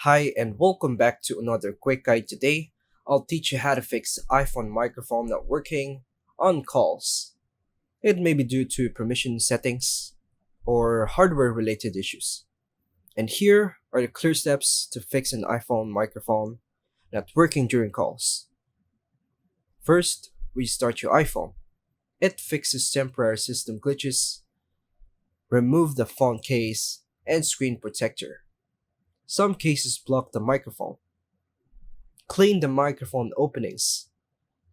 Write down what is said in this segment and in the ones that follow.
Hi and welcome back to another quick guide. Today, I'll teach you how to fix iPhone microphone not working on calls. It may be due to permission settings or hardware related issues. And here are the clear steps to fix an iPhone microphone not working during calls. First, restart your iPhone. It fixes temporary system glitches. Remove the phone case and screen protector. Some cases block the microphone. Clean the microphone openings.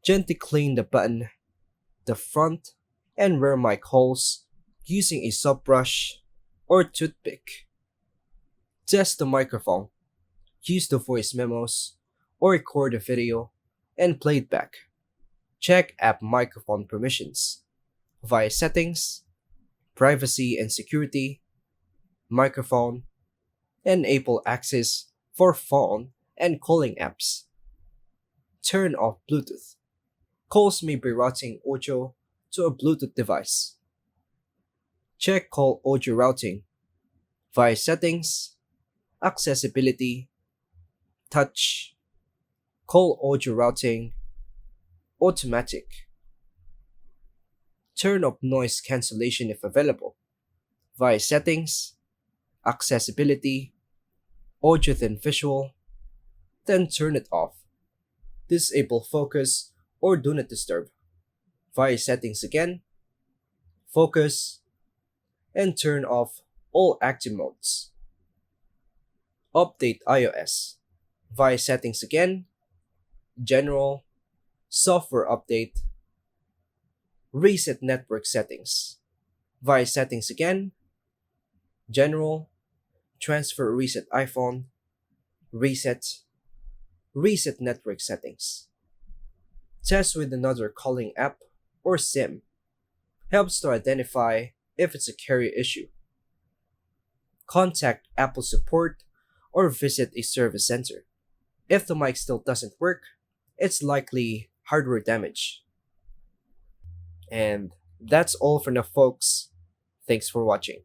Gently clean the button, the front, and rear mic holes using a soft brush or toothpick. Test the microphone. Use the voice memos or record a video and play it back. Check app microphone permissions via settings, privacy and security, microphone, enable access for phone and calling apps. Turn off Bluetooth. Calls may be routing audio to a Bluetooth device. Check call audio routing via settings, accessibility, touch, call audio routing, automatic. Turn off noise cancellation if available via settings, accessibility, audio then visual, then turn it off. Disable focus or do not disturb via settings again, focus, and turn off all active modes. Update iOS via settings again, general, software update, reset network settings via settings again, general, transfer reset iPhone, reset, reset network settings. Test with another calling app or SIM. Helps to identify if it's a carrier issue. Contact Apple support or visit a service center. If the mic still doesn't work, it's likely hardware damage. And that's all for now, folks. Thanks for watching.